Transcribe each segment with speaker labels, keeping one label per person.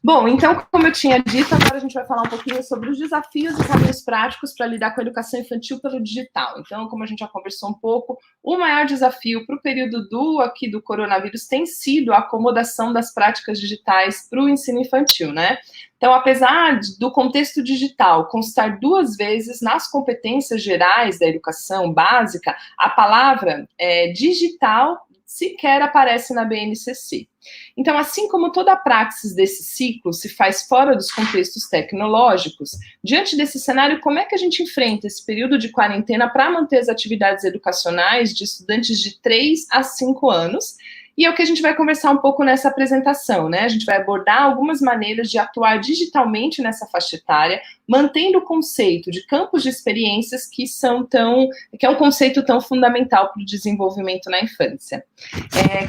Speaker 1: Bom, então, como eu tinha dito, agora a gente vai falar um pouquinho sobre os desafios e caminhos práticos para lidar com a educação infantil pelo digital. Então, como a gente já conversou um pouco, o maior desafio para o período do coronavírus tem sido a acomodação das práticas digitais para o ensino infantil, né? Então, apesar do contexto digital constar duas vezes nas competências gerais da educação básica, a palavra digital sequer aparece na BNCC. Então, assim como toda a praxis desse ciclo se faz fora dos contextos tecnológicos, diante desse cenário, como é que a gente enfrenta esse período de quarentena para manter as atividades educacionais de estudantes de 3 a 5 anos? E é o que a gente vai conversar um pouco nessa apresentação, né? A gente vai abordar algumas maneiras de atuar digitalmente nessa faixa etária, mantendo o conceito de campos de experiências que é um conceito tão fundamental para o desenvolvimento na infância.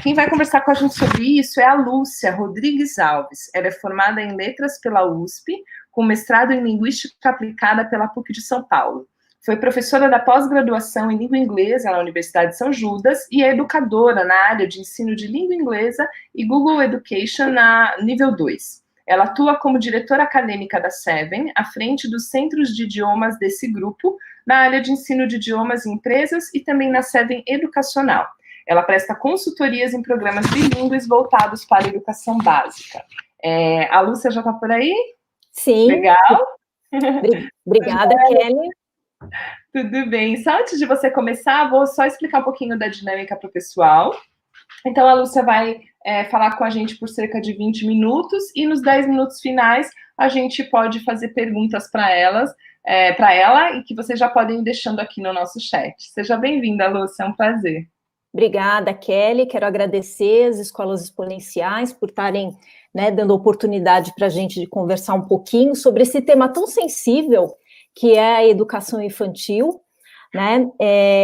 Speaker 1: Quem vai conversar com a gente sobre isso é a Lúcia Rodrigues Alves. Ela é formada em Letras pela USP, com mestrado em Linguística Aplicada pela PUC de São Paulo. Foi professora da pós-graduação em língua inglesa na Universidade de São Judas e é educadora na área de ensino de língua inglesa e Google Education na nível 2. Ela atua como diretora acadêmica da Seven, à frente dos centros de idiomas desse grupo, na área de ensino de idiomas em empresas e também na Seven Educacional. Ela presta consultorias em programas bilíngues voltados para a educação básica. A Lúcia já está por aí?
Speaker 2: Sim.
Speaker 1: Legal.
Speaker 2: Obrigada, Kelly.
Speaker 1: Tudo bem. Só antes de você começar, vou só explicar um pouquinho da dinâmica para o pessoal. Então, a Lúcia vai falar com a gente por cerca de 20 minutos e nos 10 minutos finais a gente pode fazer perguntas para ela e que vocês já podem ir deixando aqui no nosso chat. Seja bem-vinda, Lúcia, é um prazer.
Speaker 2: Obrigada, Kelly. Quero agradecer as escolas exponenciais por estarem dando oportunidade para a gente de conversar um pouquinho sobre esse tema tão sensível que é a educação infantil, né?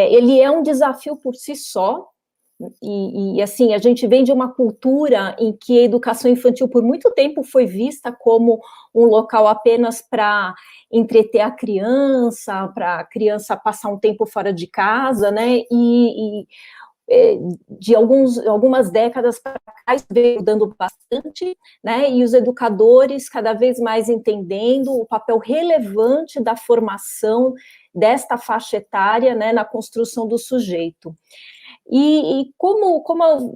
Speaker 2: Ele é um desafio por si só, e assim, a gente vem de uma cultura em que a educação infantil por muito tempo foi vista como um local apenas para entreter a criança, para a criança passar um tempo fora de casa, né? De algumas décadas para cá, isso veio mudando bastante, né, e os educadores cada vez mais entendendo o papel relevante da formação desta faixa etária, né, na construção do sujeito. E como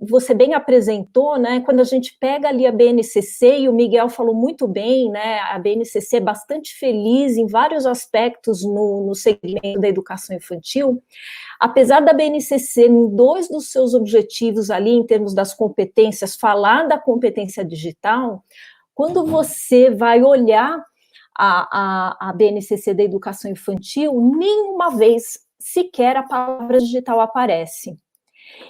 Speaker 2: você bem apresentou, né, quando a gente pega ali a BNCC, e o Miguel falou muito bem, né, a BNCC é bastante feliz em vários aspectos no segmento da educação infantil. Apesar da BNCC, em dois dos seus objetivos ali, em termos das competências, falar da competência digital, quando você vai olhar a BNCC da educação infantil, nenhuma vez sequer a palavra digital aparece.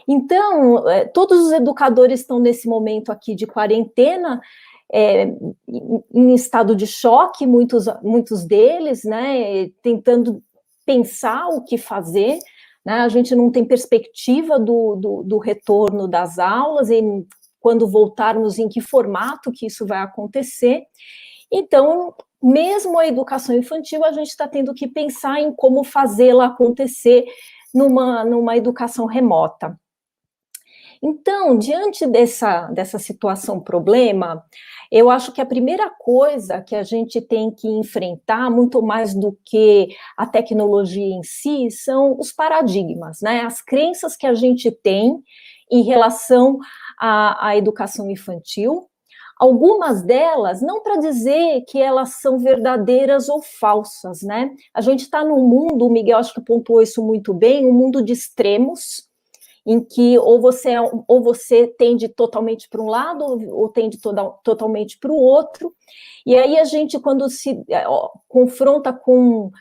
Speaker 2: Então, todos os educadores estão nesse momento aqui de quarentena, em estado de choque, muitos deles, né, tentando pensar o que fazer, né, a gente não tem perspectiva do retorno das aulas, e quando voltarmos, em que formato que isso vai acontecer. Então, mesmo a educação infantil, a gente está tendo que pensar em como fazê-la acontecer numa educação remota. Então, diante dessa situação problema, eu acho que a primeira coisa que a gente tem que enfrentar, muito mais do que a tecnologia em si, são os paradigmas, né? As crenças que a gente tem em relação à educação infantil. Algumas delas, não para dizer que elas são verdadeiras ou falsas, né? A gente está num mundo, o Miguel acho que pontuou isso muito bem, um mundo de extremos, em que ou você tende totalmente para um lado, ou tende totalmente para o outro, e aí a gente, quando se confronta com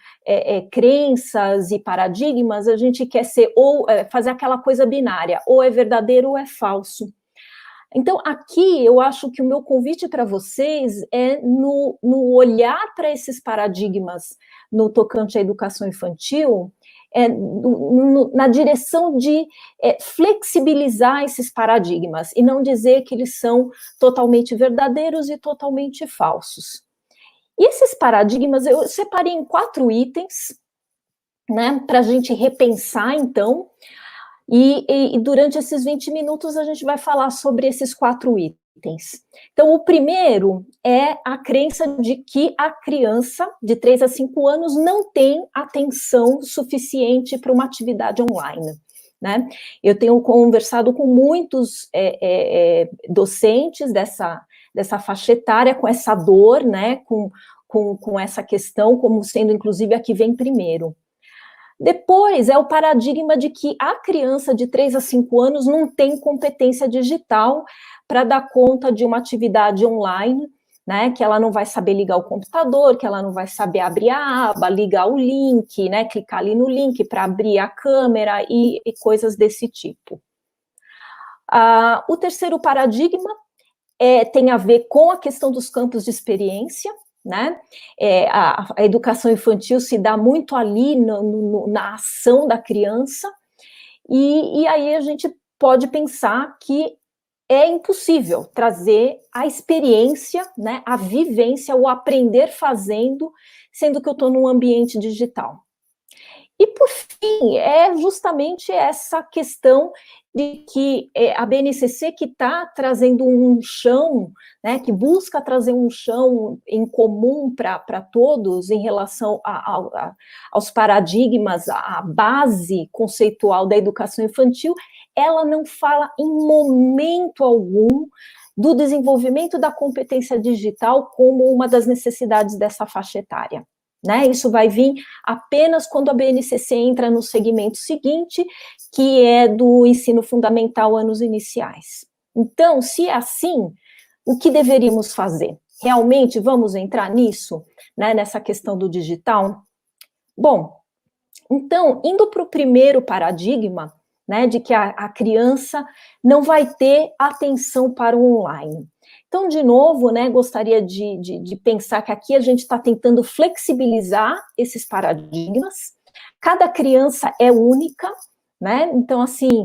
Speaker 2: crenças e paradigmas, a gente quer fazer aquela coisa binária, ou é verdadeiro ou é falso. Então, aqui, eu acho que o meu convite para vocês é no olhar para esses paradigmas no tocante à educação infantil, na direção de flexibilizar esses paradigmas, e não dizer que eles são totalmente verdadeiros e totalmente falsos. E esses paradigmas, eu separei em 4 itens, né, para a gente repensar, então, e durante esses 20 minutos a gente vai falar sobre esses 4 itens. itens. Então, o primeiro é a crença de que a criança de 3 a 5 anos não tem atenção suficiente para uma atividade online, né? Eu tenho conversado com muitos docentes dessa faixa etária, com essa dor, né, com essa questão, como sendo, inclusive, a que vem primeiro. Depois, é o paradigma de que a criança de 3 a 5 anos não tem competência digital para dar conta de uma atividade online, né, que ela não vai saber ligar o computador, que ela não vai saber abrir a aba, ligar o link, né, clicar ali no link para abrir a câmera e coisas desse tipo. O terceiro paradigma tem a ver com a questão dos campos de experiência, né? A educação infantil se dá muito ali na ação da criança, e aí a gente pode pensar que é impossível trazer a experiência, né, a vivência, o aprender fazendo, sendo que eu estou num ambiente digital. E, por fim, é justamente essa questão de que a BNCC que está trazendo um chão, né, que busca trazer um chão em comum para todos em relação aos paradigmas, à base conceitual da educação infantil, ela não fala em momento algum do desenvolvimento da competência digital como uma das necessidades dessa faixa etária. Né? Isso vai vir apenas quando a BNCC entra no segmento seguinte, que é do ensino fundamental, anos iniciais. Então, se é assim, o que deveríamos fazer? Realmente vamos entrar nisso, né, nessa questão do digital? Bom, então, indo para o primeiro paradigma, né, de que a criança não vai ter atenção para o online. Então, de novo, né, gostaria de pensar que aqui a gente está tentando flexibilizar esses paradigmas. Cada criança é única, né? Então, assim,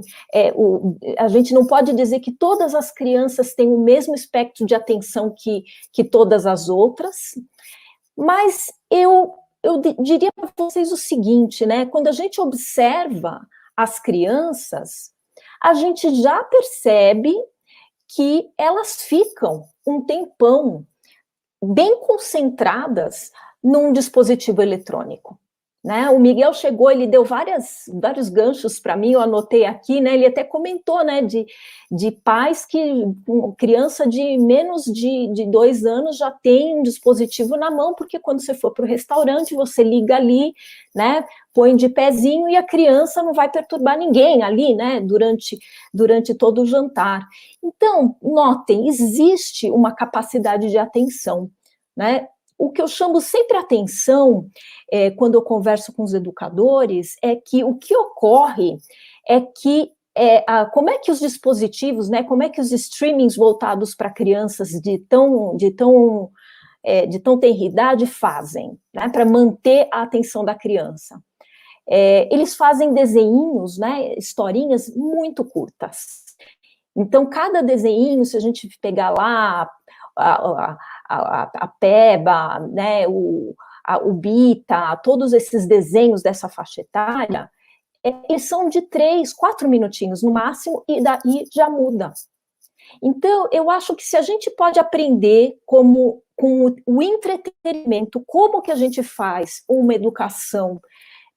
Speaker 2: a gente não pode dizer que todas as crianças têm o mesmo espectro de atenção que todas as outras, mas eu diria para vocês o seguinte, né? Quando a gente observa as crianças, a gente já percebe que elas ficam um tempão bem concentradas num dispositivo eletrônico, né? O Miguel chegou, ele deu vários ganchos para mim, eu anotei aqui, né? Ele até comentou, né, de pais que criança de menos de 2 anos já tem um dispositivo na mão, porque quando você for para o restaurante, você liga ali, né, põe de pezinho e a criança não vai perturbar ninguém ali, né, durante todo o jantar. Então, notem, existe uma capacidade de atenção, né? O que eu chamo sempre atenção, quando eu converso com os educadores, é que o que ocorre é que como é que os dispositivos, né, como é que os streamings voltados para crianças de tão tenra idade fazem, né, para manter a atenção da criança? Eles fazem desenhinhos, né, historinhas muito curtas. Então, cada desenho, se a gente pegar lá a Peba, né, o Bita, todos esses desenhos dessa faixa etária, eles são de 3, 4 minutinhos no máximo, e daí já muda. Então, eu acho que se a gente pode aprender com o entretenimento, como que a gente faz uma educação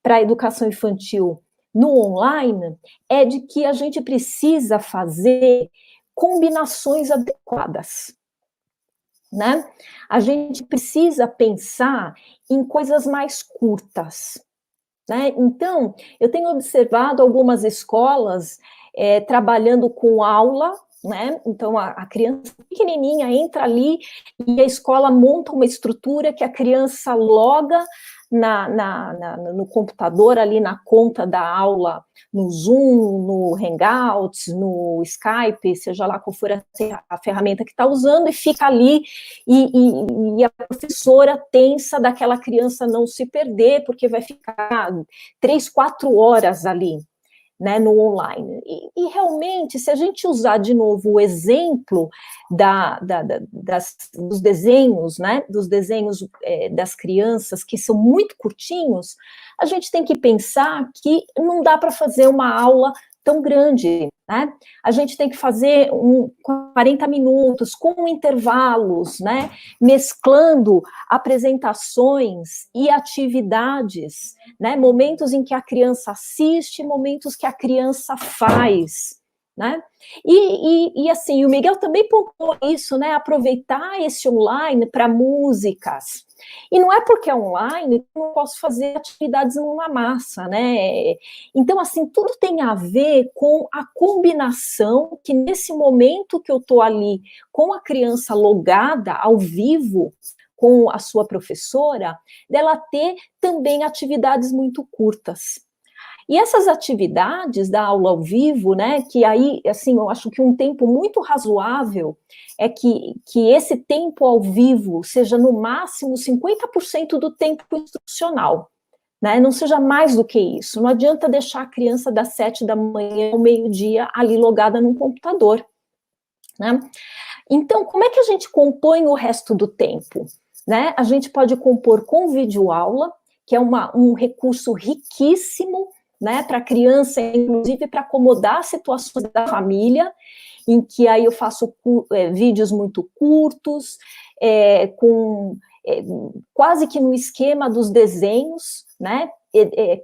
Speaker 2: para a educação infantil no online, é de que a gente precisa fazer combinações adequadas, né? A gente precisa pensar em coisas mais curtas, né? Então, eu tenho observado algumas escolas trabalhando com aula, né? Então, a criança pequenininha entra ali e a escola monta uma estrutura que a criança loga no computador, ali na conta da aula, no Zoom, no Hangouts, no Skype, seja lá qual for a ferramenta que está usando, e fica ali, e a professora tensa daquela criança não se perder, porque vai ficar 3, 4 horas ali, né, no online. E realmente, se a gente usar de novo o exemplo dos desenhos, né, dos desenhos das crianças, que são muito curtinhos, a gente tem que pensar que não dá para fazer uma aula tão grande, né? A gente tem que fazer 40 minutos com intervalos, né? Mesclando apresentações e atividades, né? Momentos em que a criança assiste, momentos que a criança faz, né? E assim, o Miguel também pontuou isso, né? Aproveitar esse online para músicas. E não é porque é online que eu não posso fazer atividades numa massa, né? Então, assim, tudo tem a ver com a combinação que nesse momento que eu estou ali com a criança logada ao vivo com a sua professora, dela ter também atividades muito curtas. E essas atividades da aula ao vivo, né, que aí, assim, eu acho que um tempo muito razoável é que esse tempo ao vivo seja no máximo 50% do tempo instrucional, né, não seja mais do que isso. Não adianta deixar a criança das 7 da manhã ao meio-dia ali logada num computador, né? Então, como é que a gente compõe o resto do tempo? Né? A gente pode compor com videoaula, que é um recurso riquíssimo, né, para a criança, inclusive para acomodar situações da família, em que aí eu faço vídeos muito curtos, quase que no esquema dos desenhos, né?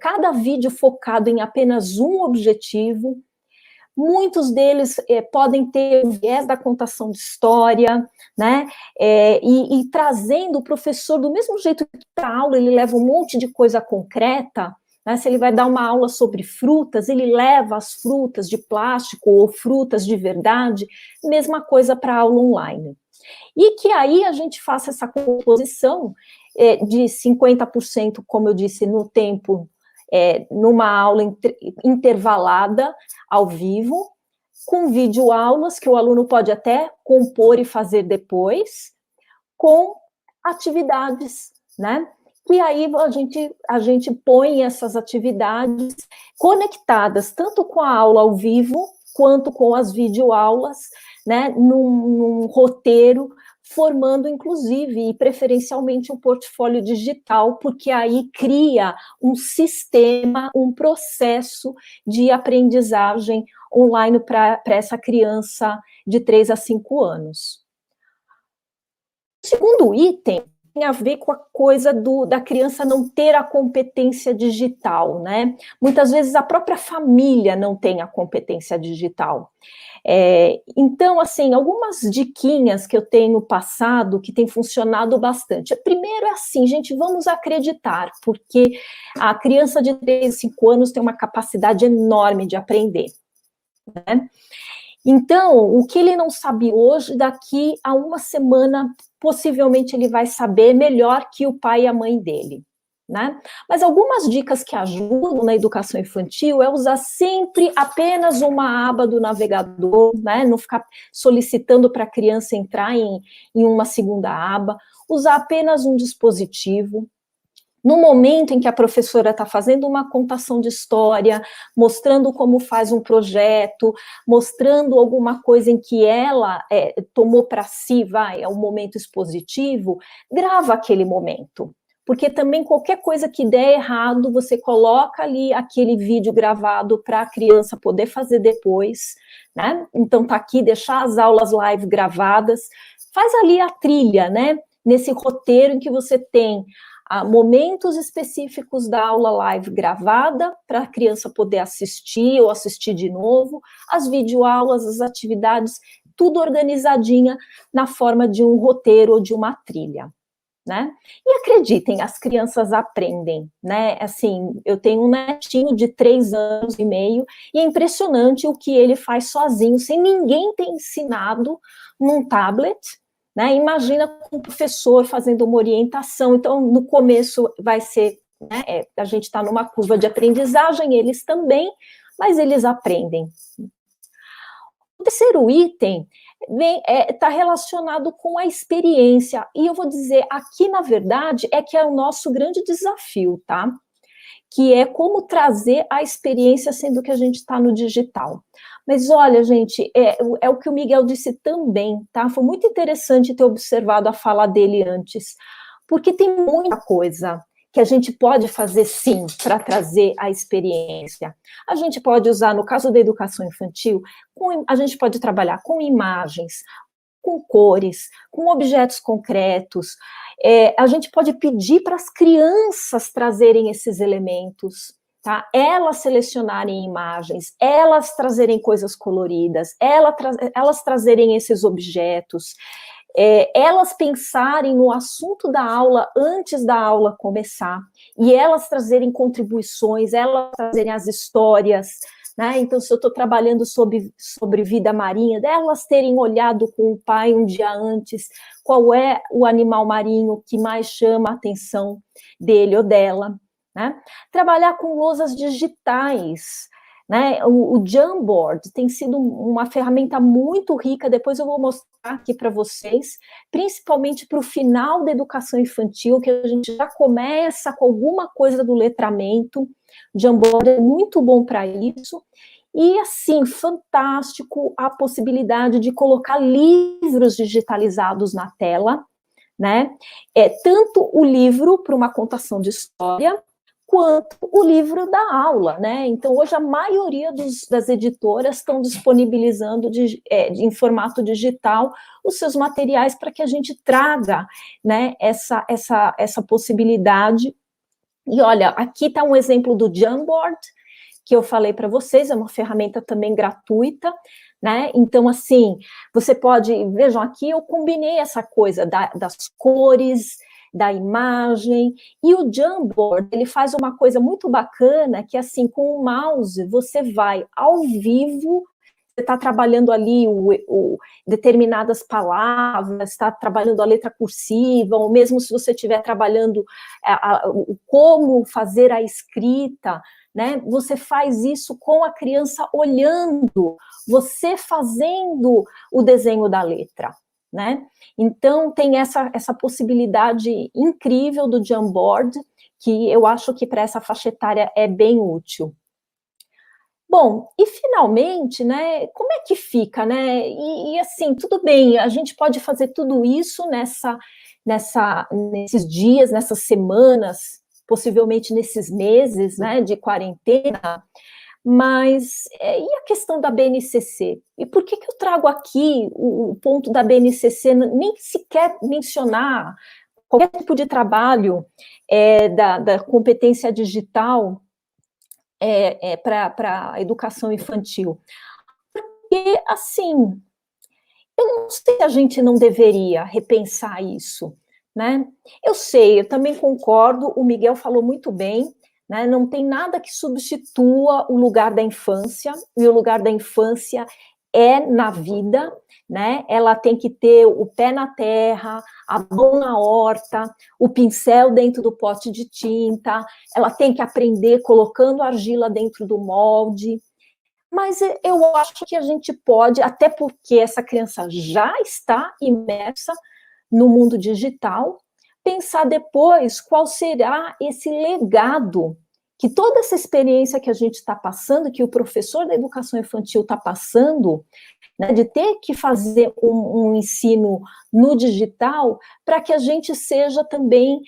Speaker 2: Cada vídeo focado em apenas um objetivo. Muitos deles podem ter o viés da contação de história, né? E trazendo o professor, do mesmo jeito que a aula ele leva um monte de coisa concreta, né? Se ele vai dar uma aula sobre frutas, ele leva as frutas de plástico ou frutas de verdade, mesma coisa para a aula online. E que aí a gente faça essa composição de 50%, como eu disse, no tempo, numa aula intervalada, ao vivo, com videoaulas, que o aluno pode até compor e fazer depois, com atividades, né? E aí a gente põe essas atividades conectadas tanto com a aula ao vivo, quanto com as videoaulas, né, num roteiro, formando, inclusive, e preferencialmente um portfólio digital, porque aí cria um sistema, um processo de aprendizagem online para essa criança de 3 a 5 anos. O segundo item tem a ver com a coisa da criança não ter a competência digital, né? Muitas vezes a própria família não tem a competência digital. Então, assim, algumas diquinhas que eu tenho passado que tem funcionado bastante. Primeiro é assim, gente, vamos acreditar, porque a criança de 3, 5 anos tem uma capacidade enorme de aprender, né? Então, o que ele não sabe hoje, daqui a uma semana, possivelmente ele vai saber melhor que o pai e a mãe dele, né? Mas algumas dicas que ajudam na educação infantil é usar sempre apenas uma aba do navegador, né? Não ficar solicitando para a criança entrar em uma segunda aba, usar apenas um dispositivo. No momento em que a professora está fazendo uma contação de história, mostrando como faz um projeto, mostrando alguma coisa em que ela tomou para si, é um momento expositivo, grava aquele momento. Porque também qualquer coisa que der errado, você coloca ali aquele vídeo gravado para a criança poder fazer depois, né? Então tá aqui, deixar as aulas live gravadas, faz ali a trilha, né? Nesse roteiro em que você tem momentos específicos da aula live gravada, para a criança poder assistir ou assistir de novo, as videoaulas, as atividades, tudo organizadinha na forma de um roteiro ou de uma trilha, né? E acreditem, as crianças aprendem, né? Assim, eu tenho um netinho de 3 anos e meio, e é impressionante o que ele faz sozinho, sem ninguém ter ensinado num tablet, né? Imagina com o professor fazendo uma orientação. Então, no começo vai ser, né, a gente está numa curva de aprendizagem, eles também, mas eles aprendem. O terceiro item está relacionado com a experiência, e eu vou dizer, aqui, na verdade, que é o nosso grande desafio, tá? Que é como trazer a experiência, sendo que a gente está no digital. Mas olha, gente, é o que o Miguel disse também, tá? Foi muito interessante ter observado a fala dele antes, porque tem muita coisa que a gente pode fazer, sim, para trazer a experiência? A gente pode usar, no caso da educação infantil, a gente pode trabalhar com imagens, com cores, com objetos concretos. A gente pode pedir para as crianças trazerem esses elementos, tá? Elas selecionarem imagens, elas trazerem coisas coloridas, elas trazerem esses objetos, elas pensarem no assunto da aula antes da aula começar, e elas trazerem contribuições, elas trazerem as histórias, né? Então, se eu estou trabalhando sobre vida marinha, delas terem olhado com o pai um dia antes, qual é o animal marinho que mais chama a atenção dele ou dela, né? Trabalhar com lousas digitais, né? O Jamboard tem sido uma ferramenta muito rica, depois eu vou mostrar aqui para vocês, principalmente para o final da educação infantil, que a gente já começa com alguma coisa do letramento. O Jamboard é muito bom para isso. E, assim, fantástico a possibilidade de colocar livros digitalizados na tela, né? Tanto o livro para uma contação de história, quanto o livro da aula, né? Então, hoje a maioria das editoras estão disponibilizando em formato digital os seus materiais para que a gente traga, né, essa possibilidade. E olha, aqui está um exemplo do Jamboard, que eu falei para vocês, é uma ferramenta também gratuita, né? Então, assim, você pode, vejam aqui, eu combinei essa coisa das cores, da imagem, e o Jamboard, ele faz uma coisa muito bacana, que assim, com o mouse, você vai ao vivo, você está trabalhando ali determinadas palavras, está trabalhando a letra cursiva, ou mesmo se você estiver trabalhando como fazer a escrita, né? Você faz isso com a criança olhando, você fazendo o desenho da letra, né? Então, tem essa possibilidade incrível do Jamboard, que eu acho que para essa faixa etária é bem útil. Bom, e finalmente, né, como é que fica, né? E assim, tudo bem, a gente pode fazer tudo isso nesses dias, nessas semanas, possivelmente nesses meses, né, de quarentena, mas e a questão da BNCC? E por que eu trago aqui o ponto da BNCC, nem sequer mencionar qualquer tipo de trabalho da competência digital para a educação infantil? Porque, assim, eu não sei se a gente não deveria repensar isso, né? Eu sei, eu também concordo, o Miguel falou muito bem, né? Não tem nada que substitua o lugar da infância, e o lugar da infância é na vida, né? Ela tem que ter o pé na terra, a mão na horta, o pincel dentro do pote de tinta, ela tem que aprender colocando argila dentro do molde. Mas eu acho que a gente pode, até porque essa criança já está imersa no mundo digital, pensar depois qual será esse legado que toda essa experiência que a gente está passando, que o professor da educação infantil está passando, né, de ter que fazer um ensino no digital, para que a gente seja também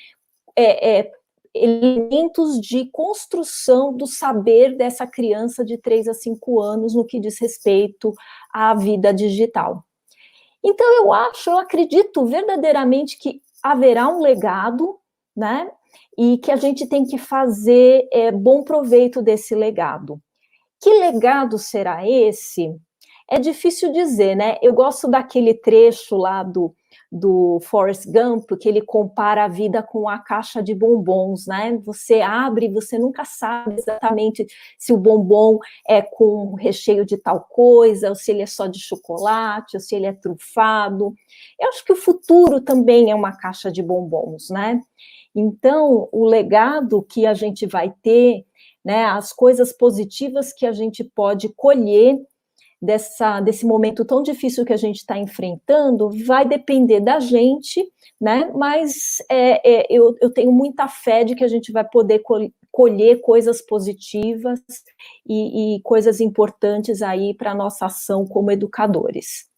Speaker 2: elementos de construção do saber dessa criança de 3 a 5 anos no que diz respeito à vida digital. Então, eu acredito verdadeiramente que haverá um legado, né? E que a gente tem que fazer bom proveito desse legado. Que legado será esse? É difícil dizer, né? Eu gosto daquele trecho lá do Forrest Gump, que ele compara a vida com a caixa de bombons, né? Você abre e você nunca sabe exatamente se o bombom é com recheio de tal coisa, ou se ele é só de chocolate, ou se ele é trufado. Eu acho que o futuro também é uma caixa de bombons, né? Então, o legado que a gente vai ter, né, as coisas positivas que a gente pode colher desse momento tão difícil que a gente está enfrentando, vai depender da gente, né? Mas eu tenho muita fé de que a gente vai poder colher coisas positivas e coisas importantes aí para a nossa ação como educadores.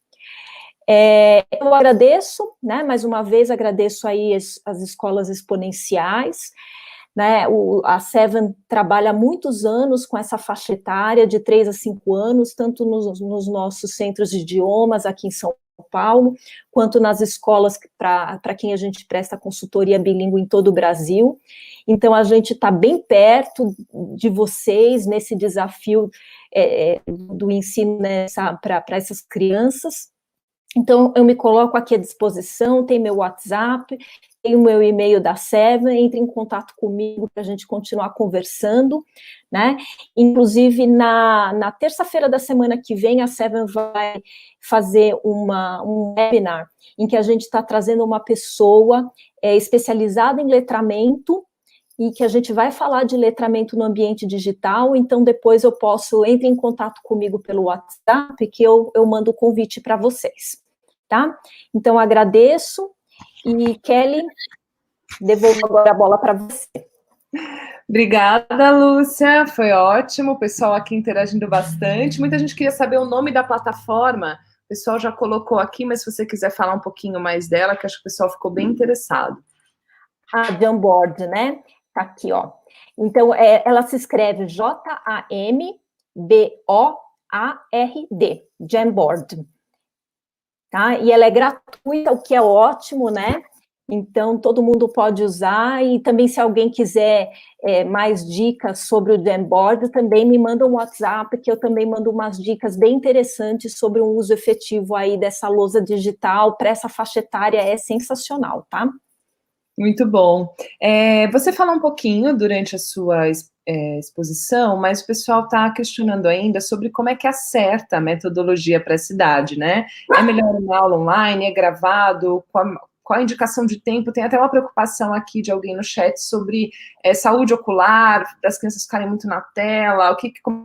Speaker 2: Eu agradeço, né? Mais uma vez agradeço aí as escolas exponenciais. né? A Seven trabalha há muitos anos com essa faixa etária, de 3 a 5 anos, tanto nos nossos centros de idiomas aqui em São Paulo, quanto nas escolas para quem a gente presta consultoria bilíngue em todo o Brasil. Então, a gente está bem perto de vocês nesse desafio do ensino para essas crianças. Então, eu me coloco aqui à disposição, tem meu WhatsApp, tem o meu e-mail da Seven, entre em contato comigo para a gente continuar conversando, né? Inclusive, na terça-feira da semana que vem, a Seven vai fazer um webinar em que a gente está trazendo uma pessoa especializada em letramento, e que a gente vai falar de letramento no ambiente digital. Então depois entre em contato comigo pelo WhatsApp, que eu mando o convite para vocês, tá? Então agradeço, e Kelly, devolvo agora a bola para você.
Speaker 1: Obrigada, Lúcia, foi ótimo, o pessoal aqui interagindo bastante, muita gente queria saber o nome da plataforma, o pessoal já colocou aqui, mas se você quiser falar um pouquinho mais dela, que acho que o pessoal ficou bem interessado.
Speaker 2: A Jamboard, né? Tá aqui, ó. Então, ela se escreve Jamboard, Jamboard, tá? E ela é gratuita, o que é ótimo, né? Então, todo mundo pode usar, e também se alguém quiser mais dicas sobre o Jamboard, também me manda um WhatsApp, que eu também mando umas dicas bem interessantes sobre um uso efetivo aí dessa lousa digital, para essa faixa etária é sensacional, tá?
Speaker 1: Muito bom. Você falou um pouquinho durante a sua exposição, mas o pessoal está questionando ainda sobre como é que acerta a metodologia para essa idade, né? É melhor uma aula online, é gravado, qual a indicação de tempo? Tem até uma preocupação aqui de alguém no chat sobre saúde ocular, das crianças ficarem muito na tela, qual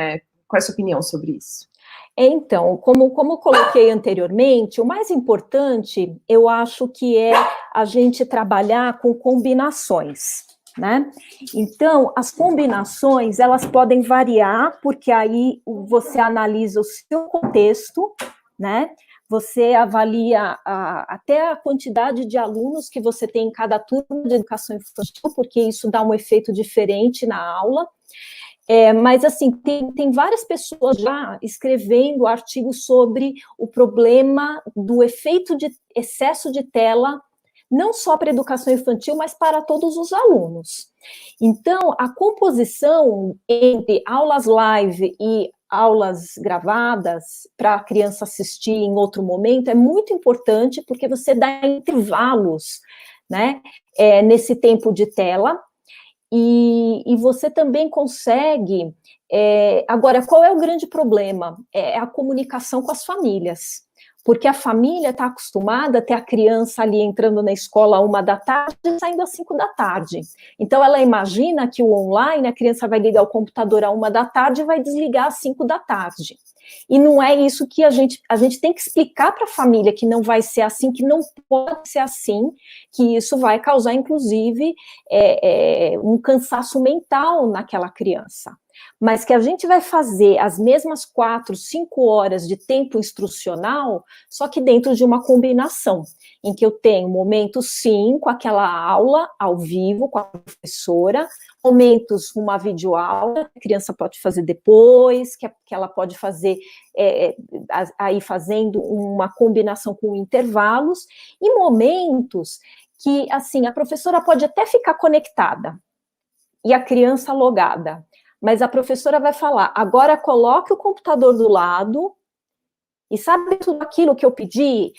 Speaker 1: é a sua opinião sobre isso?
Speaker 2: Então, como eu coloquei anteriormente, o mais importante, eu acho que é a gente trabalhar com combinações, né? Então, as combinações, elas podem variar, porque aí você analisa o seu contexto, né? Você avalia até a quantidade de alunos que você tem em cada turma de educação infantil, porque isso dá um efeito diferente na aula. Mas, assim, tem várias pessoas já escrevendo artigos sobre o problema do efeito de excesso de tela, não só para a educação infantil, mas para todos os alunos. Então, a composição entre aulas live e aulas gravadas para a criança assistir em outro momento é muito importante, porque você dá intervalos, né, nesse tempo de tela. E você também consegue... agora, qual é o grande problema? É a comunicação com as famílias, porque a família está acostumada a ter a criança ali entrando na escola 1h e saindo às 5h. Então, ela imagina que o online, a criança vai ligar o computador à 1h e vai desligar às 5h. E não é isso que a gente tem que explicar para a família, que não vai ser assim, que não pode ser assim, que isso vai causar, inclusive, um cansaço mental naquela criança. Mas que a gente vai fazer as mesmas 4, 5 horas de tempo instrucional, só que dentro de uma combinação, em que eu tenho momentos, sim, com aquela aula ao vivo, com a professora, momentos com uma videoaula, que a criança pode fazer depois, que ela pode fazer aí fazendo uma combinação com intervalos, e momentos que, assim, a professora pode até ficar conectada, e a criança logada, mas a professora vai falar, agora coloque o computador do lado, e sabe tudo aquilo que eu pedi?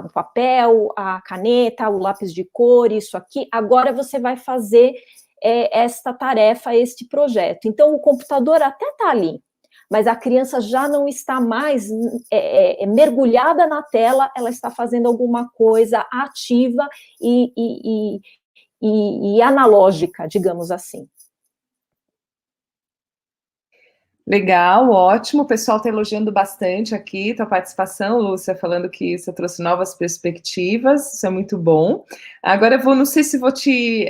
Speaker 2: O papel, a caneta, o lápis de cor, isso aqui, agora você vai fazer esta tarefa, este projeto. Então, o computador até está ali, mas a criança já não está mais mergulhada na tela, ela está fazendo alguma coisa ativa e analógica, digamos assim.
Speaker 1: Legal, ótimo, o pessoal está elogiando bastante aqui tua participação, Lúcia, falando que você trouxe novas perspectivas, isso é muito bom. Agora não sei se vou te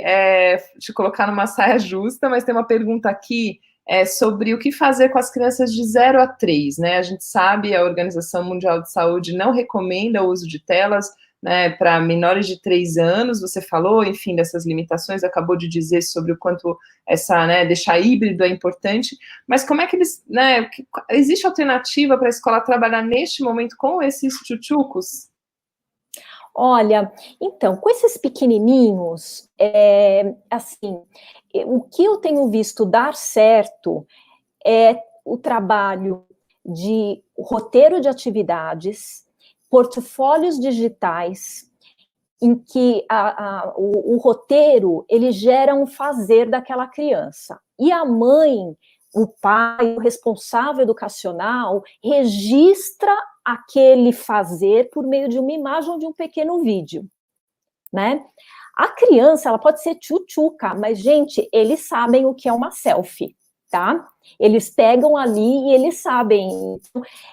Speaker 1: colocar numa saia justa, mas tem uma pergunta aqui sobre o que fazer com as crianças de 0 a 3, né? A gente sabe, a Organização Mundial de Saúde não recomenda o uso de telas né, para menores de 3 anos, você falou, enfim, dessas limitações, acabou de dizer sobre o quanto essa, né, deixar híbrido é importante, mas como é que eles, né, existe alternativa para a escola trabalhar neste momento com esses tchutchucos?
Speaker 2: Olha, então, com esses pequenininhos, assim, o que eu tenho visto dar certo é o trabalho de roteiro de atividades, portfólios digitais, em que o roteiro, ele gera um fazer daquela criança. E a mãe, o pai, o responsável educacional, registra aquele fazer por meio de uma imagem ou de um pequeno vídeo, né? A criança, ela pode ser tchutchuca, mas, gente, eles sabem o que é uma selfie, tá? Eles pegam ali e eles sabem.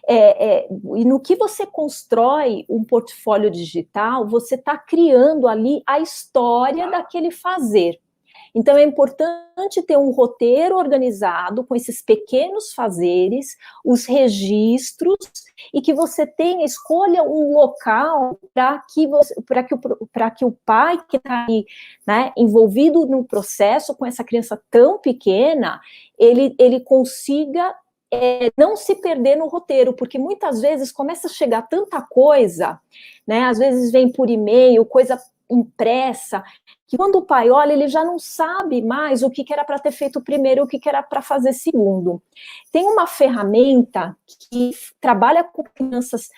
Speaker 2: E no que você constrói um portfólio digital, você está criando ali a história daquele fazer. Então, é importante ter um roteiro organizado com esses pequenos fazeres, os registros, e que você tenha, escolha um local para que o pai que está aí, né, envolvido no processo com essa criança tão pequena, ele consiga não se perder no roteiro, porque muitas vezes começa a chegar tanta coisa, né? Às vezes vem por e-mail, coisa impressa, que quando o pai olha, ele já não sabe mais o que era para ter feito primeiro, o que era para fazer segundo. Tem uma ferramenta que trabalha com crianças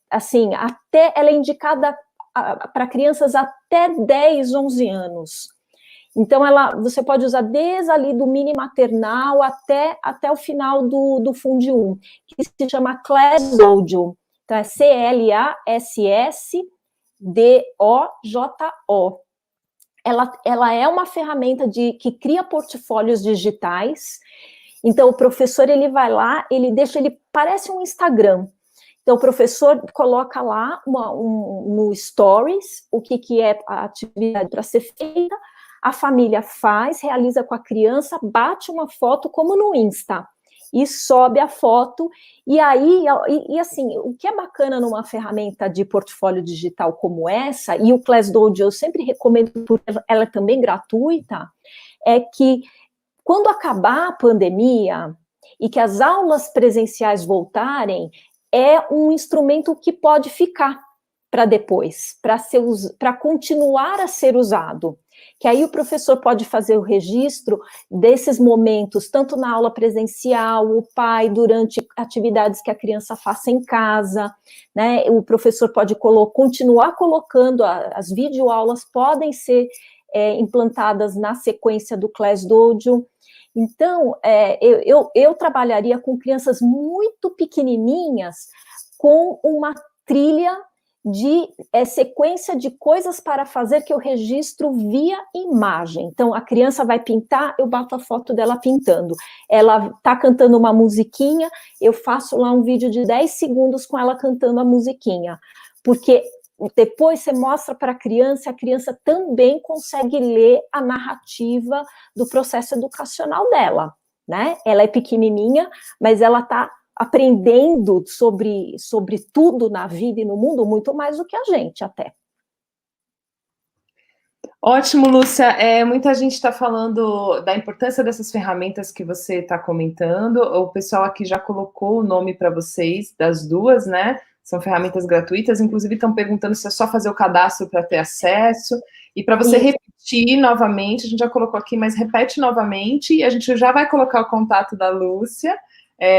Speaker 2: assim, até ela é indicada para crianças até 10, 11 anos. Então, você pode usar desde ali do mini maternal até o final do Fundi 1, que se chama Class Dojo. Então, é ClassDojo. Ela é uma ferramenta que cria portfólios digitais. Então, o professor, ele vai lá, ele parece um Instagram. Então, o professor coloca lá no Stories o que é a atividade para ser feita, a família realiza com a criança, bate uma foto como no Insta, e sobe a foto, e aí, assim, o que é bacana numa ferramenta de portfólio digital como essa, e o ClassDojo eu sempre recomendo, porque ela é também gratuita, é que quando acabar a pandemia e que as aulas presenciais voltarem, é um instrumento que pode ficar para depois, para continuar a ser usado. Que aí o professor pode fazer o registro desses momentos, tanto na aula presencial, o pai durante atividades que a criança faça em casa, né? O professor pode continuar colocando, as videoaulas podem ser implantadas na sequência do ClassDojo. Então, eu trabalharia com crianças muito pequenininhas, com uma trilha de sequência de coisas para fazer que eu registro via imagem. Então, a criança vai pintar, eu bato a foto dela pintando. Ela está cantando uma musiquinha, eu faço lá um vídeo de 10 segundos com ela cantando a musiquinha. Porque depois você mostra para a criança também consegue ler a narrativa do processo educacional dela, né? Ela é pequenininha, mas ela está aprendendo sobre tudo na vida e no mundo muito mais do que a gente até.
Speaker 1: Ótimo, Lúcia. Muita gente está falando da importância dessas ferramentas que você está comentando. O pessoal aqui já colocou o nome para vocês, das duas, né? São ferramentas gratuitas, inclusive estão perguntando se é só fazer o cadastro para ter acesso. E para você repetir novamente, a gente já colocou aqui, mas repete novamente, e a gente já vai colocar o contato da Lúcia.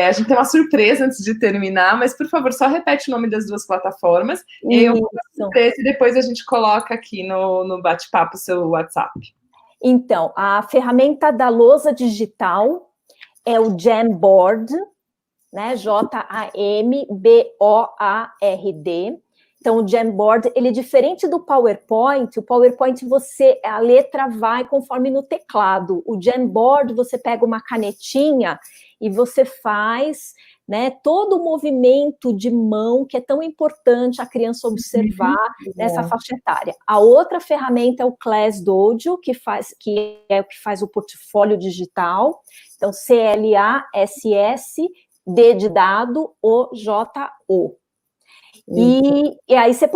Speaker 1: A gente tem uma surpresa antes de terminar, mas, por favor, só repete o nome das duas plataformas, e aí eu vou fazer surpresa e depois a gente coloca aqui no bate-papo o seu WhatsApp.
Speaker 2: Então, a ferramenta da lousa digital é o Jamboard, né? Jamboard. Então, o Jamboard, ele é diferente do PowerPoint. O PowerPoint, a letra vai conforme no teclado. O Jamboard, você pega uma canetinha e você faz, né, todo o movimento de mão, que é tão importante a criança observar nessa faixa etária. A outra ferramenta é o ClassDojo, que é o que faz o portfólio digital. Então, CLASS, D de dado, OJO. E aí você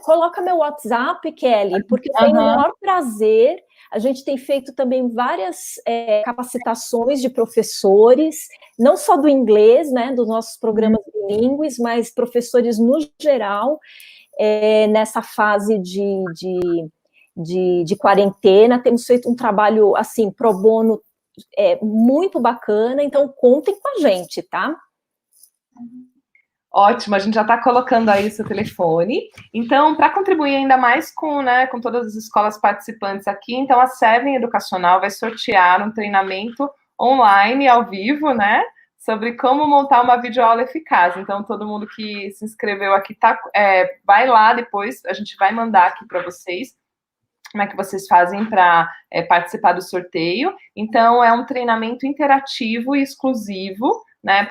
Speaker 2: coloca meu WhatsApp, Kelly, porque eu tenho o maior prazer. A gente tem feito também várias capacitações de professores, não só do inglês, né, dos nossos programas bilíngues, mas professores no geral, nessa fase de quarentena. Temos feito um trabalho, assim, pro bono, muito bacana, então contem com a gente, tá?
Speaker 1: Ótimo, a gente já está colocando aí o seu telefone. Então, para contribuir ainda mais com todas as escolas participantes aqui, então a Seven Educacional vai sortear um treinamento online, ao vivo, né? Sobre como montar uma videoaula eficaz. Então, todo mundo que se inscreveu aqui, vai lá depois, a gente vai mandar aqui para vocês como é que vocês fazem para participar do sorteio. Então, é um treinamento interativo e exclusivo, né,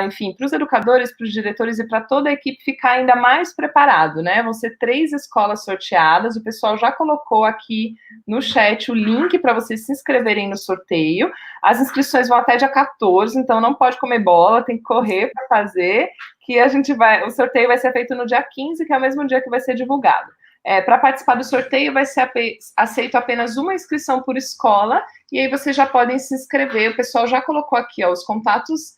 Speaker 1: enfim, para os educadores, para os diretores e para toda a equipe ficar ainda mais preparado, né? Vão ser 3 escolas sorteadas, o pessoal já colocou aqui no chat o link para vocês se inscreverem no sorteio. As inscrições vão até dia 14, então não pode comer bola, tem que correr para fazer, que o sorteio vai ser feito no dia 15, que é o mesmo dia que vai ser divulgado. Para participar do sorteio, vai ser aceito apenas uma inscrição por escola, e aí vocês já podem se inscrever. O pessoal já colocou aqui, ó, os contatos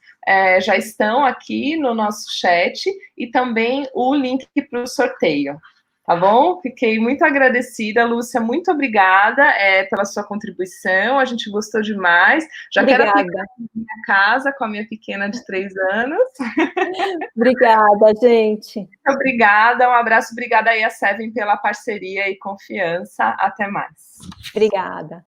Speaker 1: já estão aqui no nosso chat, e também o link para o sorteio. Tá bom? Fiquei muito agradecida, Lúcia, muito obrigada pela sua contribuição, a gente gostou demais. Já quero aplicar na minha casa com a minha pequena de 3 anos.
Speaker 2: Obrigada, gente.
Speaker 1: Muito obrigada, um abraço, obrigada aí a Seven pela parceria e confiança. Até mais.
Speaker 2: Obrigada.